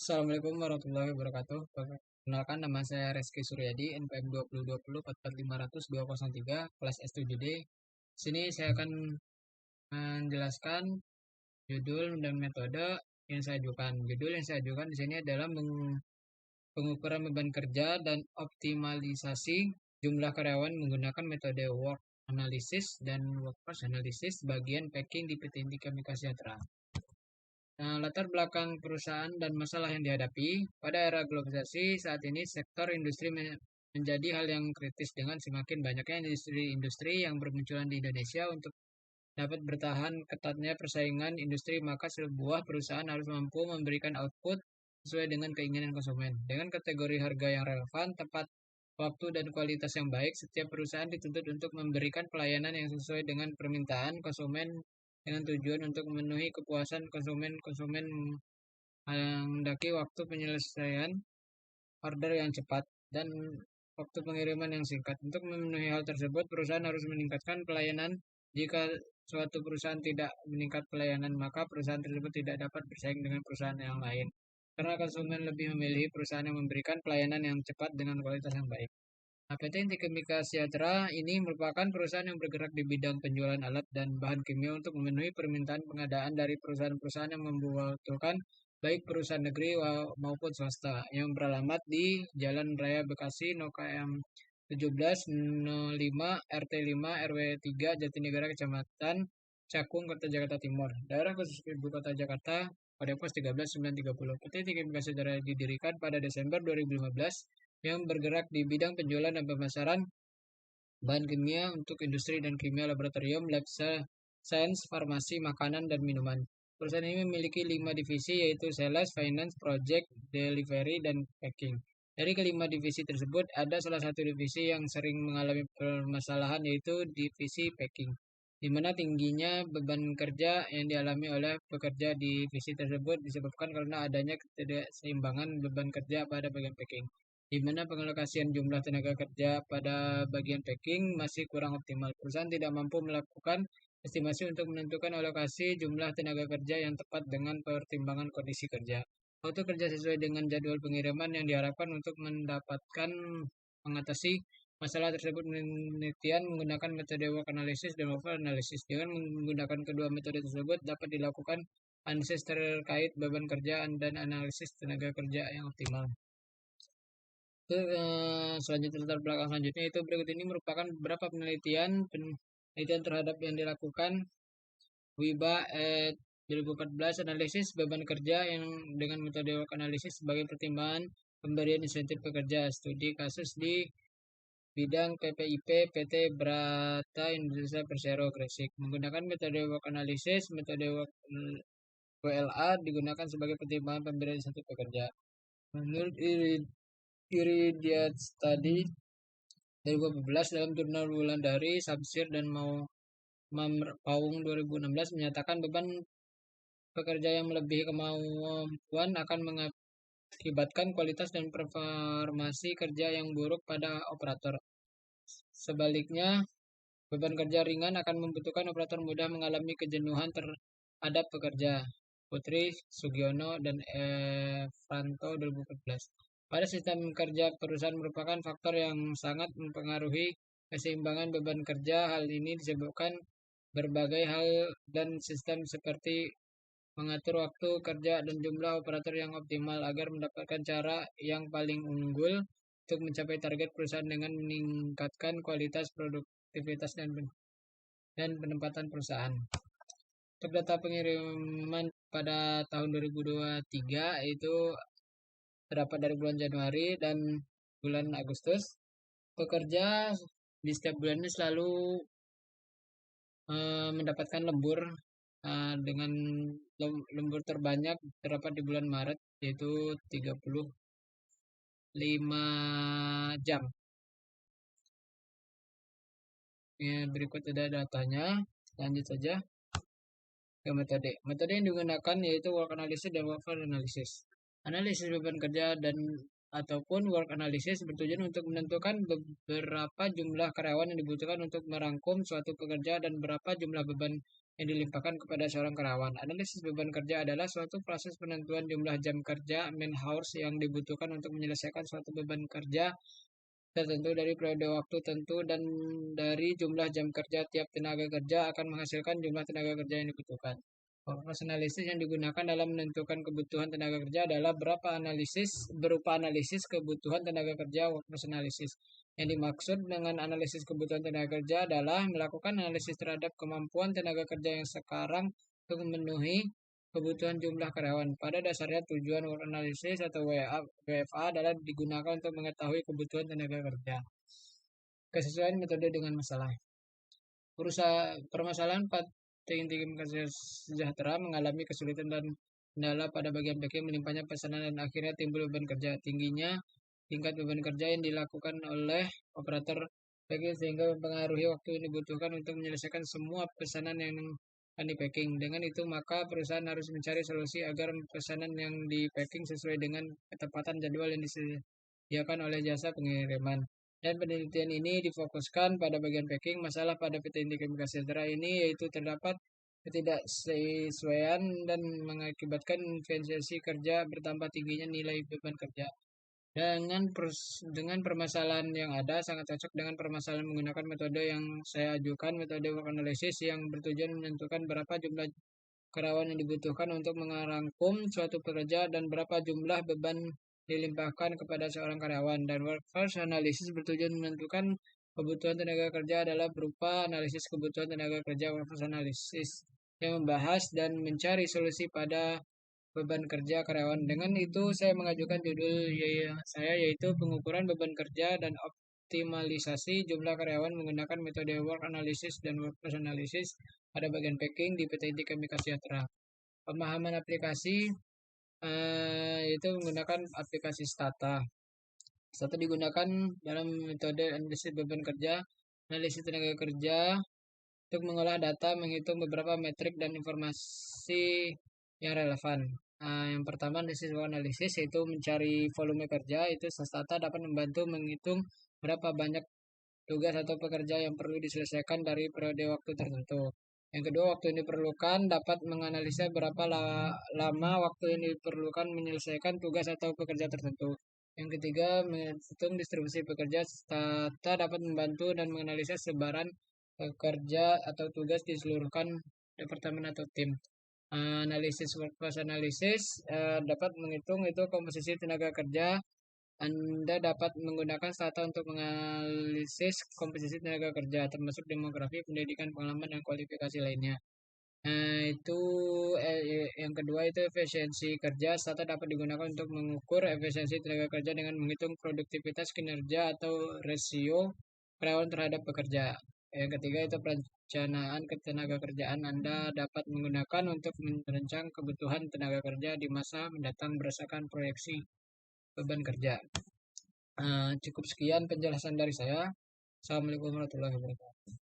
Assalamualaikum warahmatullahi wabarakatuh. Perkenalkan, nama saya Reski Suryadi, NPM 2020 44500 203, kelas S7D. Sini saya akan menjelaskan judul dan metode yang saya ajukan. Judul yang saya ajukan di sini adalah pengukuran beban kerja dan optimalisasi jumlah karyawan menggunakan metode work analysis dan workforce analysis bagian packing di PT Inti Chemical Sejahtera. Nah, latar belakang perusahaan dan masalah yang dihadapi pada era globalisasi saat ini, sektor industri menjadi hal yang kritis dengan semakin banyaknya industri-industri yang bermunculan di Indonesia. Untuk dapat bertahan ketatnya persaingan industri, maka sebuah perusahaan harus mampu memberikan output sesuai dengan keinginan konsumen. Dengan kategori harga yang relevan, tepat waktu dan kualitas yang baik, setiap perusahaan dituntut untuk memberikan pelayanan yang sesuai dengan permintaan konsumen dengan tujuan untuk memenuhi kepuasan konsumen mendaki waktu penyelesaian order yang cepat dan waktu pengiriman yang singkat. Untuk memenuhi hal tersebut, perusahaan harus meningkatkan pelayanan. Jika suatu perusahaan tidak meningkat pelayanan, maka perusahaan tersebut tidak dapat bersaing dengan perusahaan yang lain. Karena konsumen lebih memilih perusahaan yang memberikan pelayanan yang cepat dengan kualitas yang baik. PT Inti Chemical Sejahtera ini merupakan perusahaan yang bergerak di bidang penjualan alat dan bahan kimia untuk memenuhi permintaan pengadaan dari perusahaan-perusahaan yang membutuhkan, baik perusahaan negeri maupun swasta, yang beralamat di Jalan Raya Bekasi, No KM 1705 RT 5 RW 3 Jatinegara, Kecamatan Cakung, Kota Jakarta Timur. Daerah khusus Ibu Kota Jakarta, pada pos 13930. PT Inti Chemical Sejahtera didirikan pada Desember 2015 yang bergerak di bidang penjualan dan pemasaran bahan kimia untuk industri dan kimia laboratorium, lab science, farmasi, makanan, dan minuman. Perusahaan ini memiliki 5 divisi, yaitu sales, finance, project, delivery, dan packing. Dari kelima divisi tersebut, ada salah satu divisi yang sering mengalami permasalahan, yaitu divisi packing, di mana tingginya beban kerja yang dialami oleh pekerja di divisi tersebut disebabkan karena adanya ketidakseimbangan beban kerja pada bagian packing, di mana pengalokasian jumlah tenaga kerja pada bagian packing masih kurang optimal. Perusahaan tidak mampu melakukan estimasi untuk menentukan alokasi jumlah tenaga kerja yang tepat dengan pertimbangan kondisi kerja. Waktu kerja sesuai dengan jadwal pengiriman yang diharapkan. Untuk mendapatkan mengatasi masalah tersebut, penelitian menggunakan metode work analysis dan workforce analysis. Dengan menggunakan kedua metode tersebut, dapat dilakukan analisis terkait beban kerja dan analisis tenaga kerja yang optimal. Selanjutnya, latar belakang selanjutnya itu berikut ini merupakan beberapa penelitian terhadap yang dilakukan WIBA 2014, analisis beban kerja yang dengan metode work analysis sebagai pertimbangan pemberian insentif pekerja. Studi kasus di bidang PPIP PT Brata Indonesia Persero Gresik. Menggunakan metode work analysis, metode WLA digunakan sebagai pertimbangan pemberian insentif pekerja. Menurut Iridiat Study 2014 dalam jurnal Wulandari, Sabsir, dan Paung 2016 menyatakan beban pekerja yang melebihi kemampuan akan mengakibatkan kualitas dan performasi kerja yang buruk pada operator. Sebaliknya, beban kerja ringan akan membutuhkan operator mudah mengalami kejenuhan terhadap pekerja. Putri Sugiono dan Franto 2014. Pada sistem kerja perusahaan merupakan faktor yang sangat mempengaruhi keseimbangan beban kerja. Hal ini disebabkan berbagai hal dan sistem seperti mengatur waktu kerja dan jumlah operator yang optimal agar mendapatkan cara yang paling unggul untuk mencapai target perusahaan dengan meningkatkan kualitas, produktivitas, dan penempatan perusahaan. Untuk data pengiriman pada tahun 2023 itu terdapat dari bulan Januari dan bulan Agustus. Pekerja di setiap bulannya selalu mendapatkan lembur dengan lembur terbanyak terdapat di bulan Maret, yaitu 35 jam. Ya, berikut ada datanya. Lanjut saja ke metode. Metode yang digunakan yaitu work analysis dan workforce analysis. Analisis beban kerja dan ataupun work analysis bertujuan untuk menentukan beberapa jumlah karyawan yang dibutuhkan untuk merangkum suatu pekerja dan berapa jumlah beban yang dilimpahkan kepada seorang karyawan. Analisis beban kerja adalah suatu proses penentuan jumlah jam kerja man hours yang dibutuhkan untuk menyelesaikan suatu beban kerja tertentu dari periode waktu tentu dan dari jumlah jam kerja tiap tenaga kerja akan menghasilkan jumlah tenaga kerja yang dibutuhkan. Fokus analisis yang digunakan dalam menentukan kebutuhan tenaga kerja adalah berupa analisis kebutuhan tenaga kerja workforce analysis. Yang dimaksud dengan analisis kebutuhan tenaga kerja adalah melakukan analisis terhadap kemampuan tenaga kerja yang sekarang untuk memenuhi kebutuhan jumlah karyawan. Pada dasarnya tujuan work analysis atau WFA adalah digunakan untuk mengetahui kebutuhan tenaga kerja. Kesesuaian metode dengan masalah. Permasalahan PT Kasih Sejahtera mengalami kesulitan dan kendala pada bagian packing melimpahnya pesanan dan akhirnya timbul beban kerja. Tingginya tingkat beban kerja yang dilakukan oleh operator packing sehingga mempengaruhi waktu yang dibutuhkan untuk menyelesaikan semua pesanan yang akan di packing. Dengan itu maka perusahaan harus mencari solusi agar pesanan yang di packing sesuai dengan ketepatan jadwal yang disediakan oleh jasa pengiriman. Dan penelitian ini difokuskan pada bagian packing. Masalah pada PT Inti Kimia Sejahtera ini yaitu terdapat ketidaksesuaian dan mengakibatkan efisiensi kerja bertambah tingginya nilai beban kerja. Dengan permasalahan yang ada sangat cocok dengan permasalahan menggunakan metode yang saya ajukan, metode work analysis yang bertujuan menentukan berapa jumlah karyawan yang dibutuhkan untuk merangkum suatu pekerja dan berapa jumlah beban dilimpahkan kepada seorang karyawan. Dan workforce analysis bertujuan menentukan kebutuhan tenaga kerja adalah berupa analisis kebutuhan tenaga kerja workforce analysis yang membahas dan mencari solusi pada beban kerja karyawan. Dengan itu saya mengajukan judul saya yaitu pengukuran beban kerja dan optimalisasi jumlah karyawan menggunakan metode work analysis dan workforce analysis pada bagian packing di PT Inti Kimia Sejahtera. Pemahaman aplikasi yaitu menggunakan aplikasi Stata. Stata digunakan dalam metode analisis beban kerja, analisis tenaga kerja untuk mengolah data, menghitung beberapa metrik dan informasi yang relevan. Yang pertama analisis yaitu mencari volume kerja. Itu Stata dapat membantu menghitung berapa banyak tugas atau pekerja yang perlu diselesaikan dari periode waktu tertentu. Yang kedua, waktu yang diperlukan dapat menganalisa berapa lama waktu yang diperlukan menyelesaikan tugas atau pekerja tertentu. Yang ketiga, menghitung distribusi pekerja. Stata dapat membantu dan menganalisa sebaran pekerja atau tugas di seluruh departemen atau tim. Analisis workforce analysis dapat menghitung itu komposisi tenaga kerja. Anda dapat menggunakan Stata untuk menganalisis komposisi tenaga kerja, termasuk demografi, pendidikan, pengalaman, dan kualifikasi lainnya. Yang kedua itu efisiensi kerja. Stata dapat digunakan untuk mengukur efisiensi tenaga kerja dengan menghitung produktivitas kinerja atau rasio karyawan terhadap pekerja. Yang ketiga itu perencanaan ketenaga kerjaan. Anda dapat menggunakan untuk merancang kebutuhan tenaga kerja di masa mendatang berdasarkan proyeksi beban kerja. Cukup sekian penjelasan dari saya. Assalamualaikum warahmatullahi wabarakatuh.